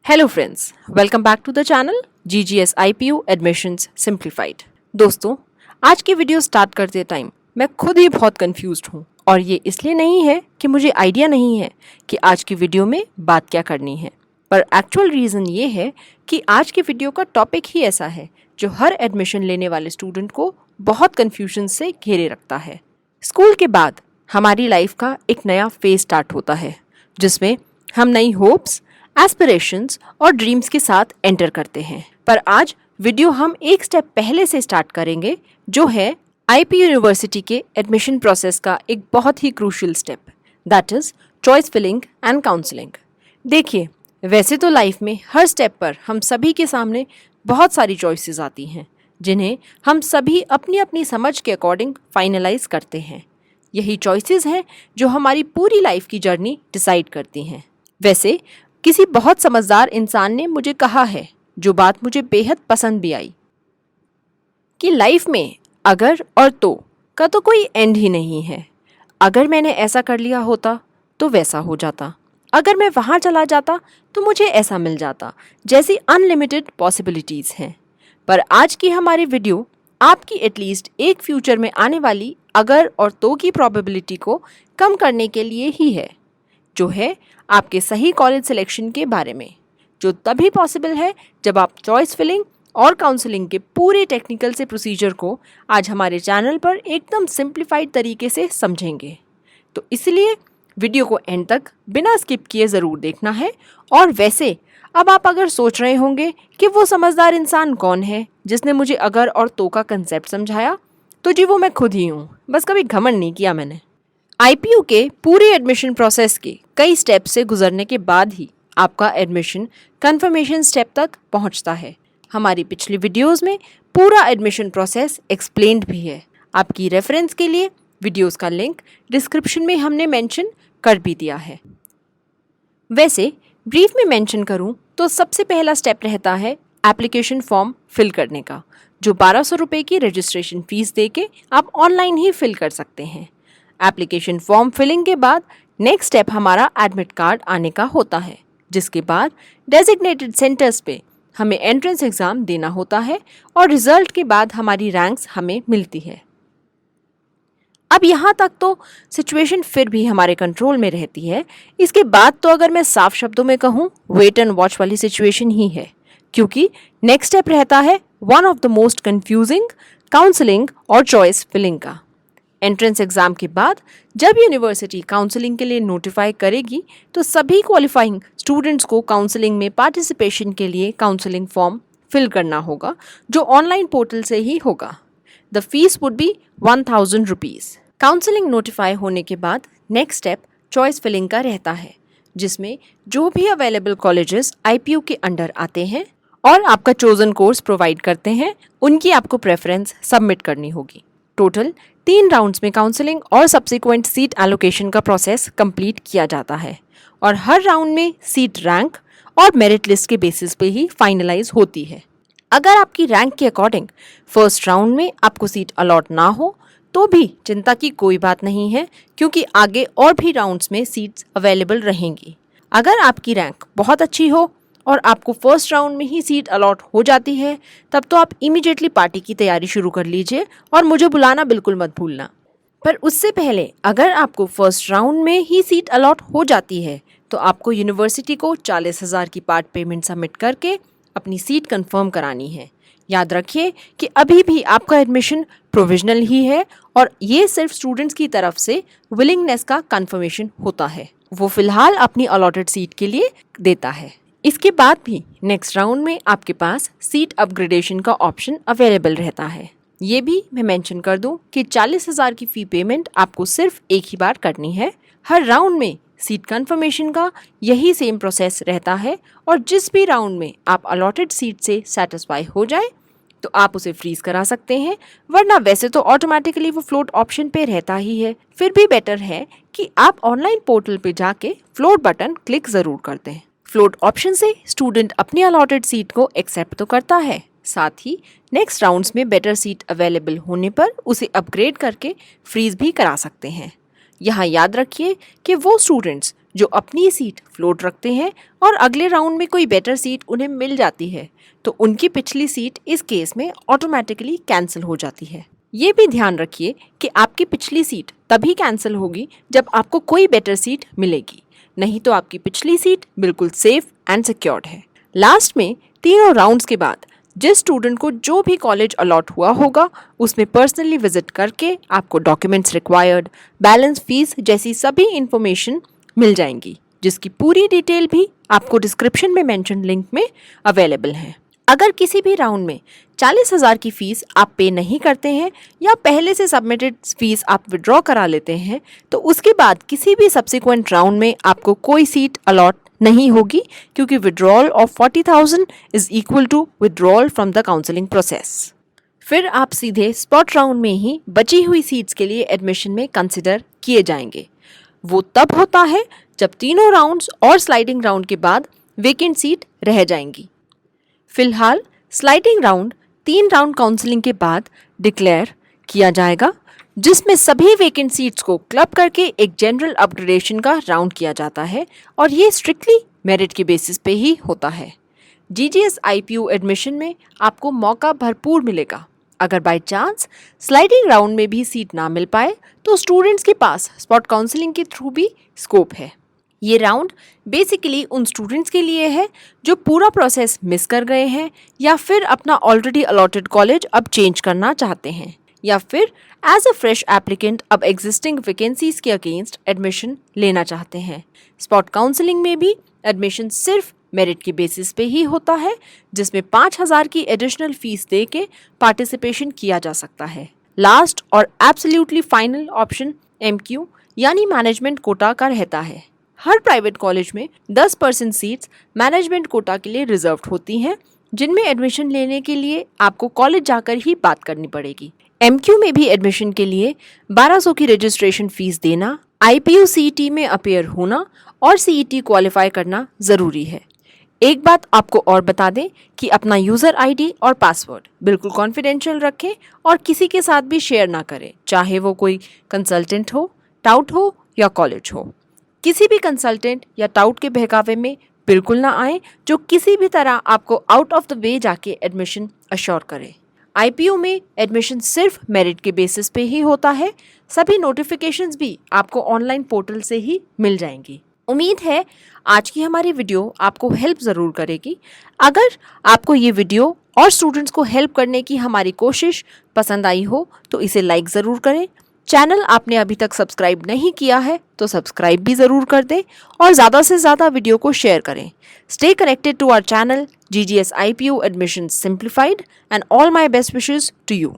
Hello friends, welcome back to the channel GGS IPU admissions simplified. दोस्तों, आज की video start करते time मैं खुद ही बहुत कंफ्यूज्ड हूँ और ये इसलिए नहीं है कि मुझे आइडिया नहीं है कि आज की वीडियो में बात क्या करनी है, पर एक्चुअल रीज़न ये है कि आज की वीडियो का टॉपिक ही ऐसा है जो हर एडमिशन लेने वाले स्टूडेंट को बहुत कन्फ्यूजन से घेरे रखता है। स्कूल के बाद हमारी लाइफ का एक नया फेज स्टार्ट होता है जिसमें हम नई होप्स, एस्पिरेशंस और ड्रीम्स के साथ एंटर करते हैं। पर आज वीडियो हम एक स्टेप पहले से स्टार्ट करेंगे जो है IPU यूनिवर्सिटी के एडमिशन प्रोसेस का एक बहुत ही crucial step, that is choice filling and counselling. देखिए, वैसे तो लाइफ में हर स्टेप पर हम सभी के सामने बहुत सारी चॉइसेस आती हैं जिन्हें हम सभी अपनी अपनी समझ के अकॉर्डिंग फाइनलाइज करते हैं। यही चॉइसेस हैं जो हमारी पूरी लाइफ की जर्नी डिसाइड करती हैं। वैसे किसी बहुत समझदार इंसान ने मुझे कहा है, जो बात मुझे बेहद पसंद भी आई, कि लाइफ में अगर और तो का तो कोई एंड ही नहीं है। अगर मैंने ऐसा कर लिया होता तो वैसा हो जाता, अगर मैं वहाँ चला जाता तो मुझे ऐसा मिल जाता, जैसी अनलिमिटेड पॉसिबिलिटीज़ हैं। पर आज की हमारी वीडियो आपकी एटलीस्ट एक फ्यूचर में आने वाली अगर और तो की प्रोबेबिलिटी को कम करने के लिए ही है, जो है आपके सही कॉलेज सिलेक्शन के बारे में, जो तभी पॉसिबल है जब आप चॉइस फिलिंग और काउंसलिंग के पूरे टेक्निकल से प्रोसीजर को आज हमारे चैनल पर एकदम सिंप्लीफाइड तरीके से समझेंगे। तो इसलिए वीडियो को एंड तक बिना स्किप किए ज़रूर देखना है। और वैसे अब आप अगर सोच रहे होंगे कि वो समझदार इंसान कौन है जिसने मुझे अगर और तो का कंसेप्ट समझाया, तो जी वो मैं खुद ही हूँ, बस कभी घमंड नहीं किया मैंने। IPU के पूरे एडमिशन प्रोसेस के कई स्टेप से गुजरने के बाद ही आपका एडमिशन कंफर्मेशन स्टेप तक पहुंचता है। हमारी पिछली वीडियोस में पूरा एडमिशन प्रोसेस एक्सप्लेन्ड भी है। आपकी रेफरेंस के लिए वीडियोस का लिंक डिस्क्रिप्शन में हमने मेंशन कर भी दिया है। वैसे ब्रीफ में मेंशन करूं तो सबसे पहला स्टेप रहता है एप्लीकेशन फॉर्म फिल करने का, जो 1200 रुपये की रजिस्ट्रेशन फीस देके आप ऑनलाइन ही फिल कर सकते हैं। एप्लीकेशन फॉर्म फिलिंग के बाद नेक्स्ट स्टेप हमारा एडमिट कार्ड आने का होता है, जिसके बाद डेजिग्नेटेड सेंटर्स पे हमें एंट्रेंस एग्ज़ाम देना होता है और रिजल्ट के बाद हमारी रैंक्स हमें मिलती है। अब यहाँ तक तो सिचुएशन फिर भी हमारे कंट्रोल में रहती है। इसके बाद तो अगर मैं साफ शब्दों में कहूँ, वेट एंड वॉच वाली सिचुएशन ही है, क्योंकि नेक्स्ट स्टेप रहता है one of the most confusing, counselling और चॉइस फिलिंग का। एंट्रेंस एग्ज़ाम के बाद जब यूनिवर्सिटी काउंसलिंग के लिए नोटिफाई करेगी तो सभी क्वालिफाइंग स्टूडेंट्स को काउंसलिंग में पार्टिसिपेशन के लिए काउंसलिंग फॉर्म फिल करना होगा, जो ऑनलाइन पोर्टल से ही होगा। The fees would be 1000 rupees. Counselling notify होने के बाद नेक्स्ट स्टेप चॉइस फिलिंग का रहता है, जिसमें जो भी अवेलेबल कॉलेजेस IPU के अंडर आते हैं और आपका चोजन कोर्स प्रोवाइड करते हैं, उनकी आपको प्रेफरेंस सबमिट करनी होगी। टोटल 3 राउंड्स में काउंसलिंग और सब्सिक्वेंट सीट एलोकेशन का प्रोसेस कंप्लीट किया जाता है और हर राउंड में सीट रैंक और मेरिट लिस्ट के बेसिस पे ही फाइनलाइज होती है। अगर आपकी रैंक के अकॉर्डिंग फर्स्ट राउंड में आपको सीट अलॉट ना हो तो भी चिंता की कोई बात नहीं है, क्योंकि आगे और भी राउंड्स में सीट्स अवेलेबल रहेंगी। अगर आपकी रैंक बहुत अच्छी हो और आपको फर्स्ट राउंड में ही सीट अलॉट हो जाती है, तब तो आप इमीडिएटली पार्टी की तैयारी शुरू कर लीजिए और मुझे बुलाना बिल्कुल मत भूलना। पर उससे पहले अगर आपको फर्स्ट राउंड में ही सीट अलॉट हो जाती है तो आपको यूनिवर्सिटी को 40,000 की पार्ट पेमेंट सबमिट करके अपनी सीट कंफर्म करानी है। याद रखिए कि अभी भी आपका एडमिशन प्रोविजनल ही है और ये सिर्फ स्टूडेंट्स की तरफ से विलिंगनेस का कंफर्मेशन होता है, वो फिलहाल अपनी अलॉटेड सीट के लिए देता है। इसके बाद भी नेक्स्ट राउंड में आपके पास सीट अपग्रेडेशन का ऑप्शन अवेलेबल रहता है। ये भी मैं मेंशन कर दूं कि 40,000 की फ़ी पेमेंट आपको सिर्फ एक ही बार करनी है। हर राउंड में सीट कंफर्मेशन का यही सेम प्रोसेस रहता है और जिस भी राउंड में आप अलॉटेड सीट से सेटिस्फाई हो जाए तो आप उसे फ्रीज करा सकते हैं, वरना वैसे तो ऑटोमेटिकली वो फ्लोट ऑप्शन पे रहता ही है। फिर भी बेटर है कि आप ऑनलाइन पोर्टल पे जाके फ्लोट बटन क्लिक ज़रूर कर दें। फ्लोट ऑप्शन से स्टूडेंट अपनी अलॉटेड सीट को एक्सेप्ट तो करता है, साथ ही नेक्स्ट राउंड्स में बेटर सीट अवेलेबल होने पर उसे अपग्रेड करके फ्रीज भी करा सकते हैं। यहाँ याद रखिए कि वो स्टूडेंट्स जो अपनी सीट फ्लोट रखते हैं और अगले राउंड में कोई बेटर सीट उन्हें मिल जाती है तो उनकी पिछली सीट इस केस में ऑटोमेटिकली कैंसिल हो जाती है। ये भी ध्यान रखिए कि आपकी पिछली सीट तभी कैंसिल होगी जब आपको कोई बेटर सीट मिलेगी, नहीं तो आपकी पिछली सीट बिल्कुल सेफ एंड सिक्योर्ड है। लास्ट में तीनों राउंड्स के बाद जिस स्टूडेंट को जो भी कॉलेज अलॉट हुआ होगा उसमें पर्सनली विजिट करके आपको डॉक्यूमेंट्स रिक्वायर्ड, बैलेंस फीस जैसी सभी इंफॉर्मेशन मिल जाएंगी, जिसकी पूरी डिटेल भी आपको डिस्क्रिप्शन में मेंशन लिंक में अवेलेबल है। अगर किसी भी राउंड में 40,000 की फीस आप पे नहीं करते हैं या पहले से सबमिटेड फीस आप विड्रॉ करा लेते हैं तो उसके बाद किसी भी सब्सिक्वेंट राउंड में आपको कोई सीट अलॉट नहीं होगी, क्योंकि withdrawal of 40,000 is equal to withdrawal from the counselling process. फिर आप सीधे स्पॉट राउंड में ही बची हुई सीट्स के लिए एडमिशन में कंसिडर किए जाएंगे। वो तब होता है जब तीनों राउंड्स और स्लाइडिंग राउंड के बाद वेकेंट सीट रह जाएंगी। फिलहाल स्लाइडिंग राउंड 3 राउंड काउंसलिंग के बाद डिक्लेयर किया जाएगा, जिसमें सभी वेकेंट सीट्स को क्लब करके एक जनरल अपग्रेडेशन का राउंड किया जाता है और ये स्ट्रिक्टली मेरिट के बेसिस पे ही होता है। जीजीएस आईपीयू एडमिशन में आपको मौका भरपूर मिलेगा। अगर बाय चांस स्लाइडिंग राउंड में भी सीट ना मिल पाए तो स्टूडेंट्स के पास स्पॉट काउंसलिंग के थ्रू भी स्कोप है। ये राउंड बेसिकली उन स्टूडेंट्स के लिए है जो पूरा प्रोसेस मिस कर गए हैं या फिर अपना ऑलरेडी अलॉटेड कॉलेज अब चेंज करना चाहते हैं या फिर एज अ फ्रेश एप्लीकेंट अब एग्जिस्टिंग वैकेंसीज के अगेंस्ट एडमिशन लेना चाहते हैं। स्पॉट काउंसलिंग में भी एडमिशन सिर्फ मेरिट के बेसिस पे ही होता है, जिसमें 5,000 की एडिशनल फीस दे के पार्टिसिपेशन किया जा सकता है। लास्ट और एब्सोल्युटली फाइनल ऑप्शन एमक्यू यानी मैनेजमेंट कोटा का रहता है। हर प्राइवेट कॉलेज में 10% सीट्स मैनेजमेंट कोटा के लिए रिजर्व्ड होती हैं, जिनमें एडमिशन लेने के लिए आपको कॉलेज जाकर ही बात करनी पड़ेगी। एमक्यू में भी एडमिशन के लिए 1200 की रजिस्ट्रेशन फीस देना, आईपीयू सीईटी में अपीयर होना और सीईटी क्वालिफाई करना ज़रूरी है। एक बात आपको और बता दें कि अपना यूज़र आईडी और पासवर्ड बिल्कुल कॉन्फिडेंशियल रखें और किसी के साथ भी शेयर ना करें, चाहे वो कोई कंसल्टेंट हो, टाउट हो या कॉलेज हो। किसी भी कंसल्टेंट या टाउट के बहकावे में बिल्कुल ना आए जो किसी भी तरह आपको आउट ऑफ द वे जाके एडमिशन अश्योर करे। आईपीयू में एडमिशन सिर्फ मेरिट के बेसिस पे ही होता है। सभी नोटिफिकेशंस भी आपको ऑनलाइन पोर्टल से ही मिल जाएंगी। उम्मीद है आज की हमारी वीडियो आपको हेल्प ज़रूर करेगी। अगर आपको ये वीडियो और स्टूडेंट्स को हेल्प करने की हमारी कोशिश पसंद आई हो तो इसे लाइक ज़रूर करें। चैनल आपने अभी तक सब्सक्राइब नहीं किया है तो सब्सक्राइब भी ज़रूर कर दें और ज़्यादा से ज़्यादा वीडियो को शेयर करें। Stay connected to our channel GGS IPU Admissions Simplified and all my best wishes to you.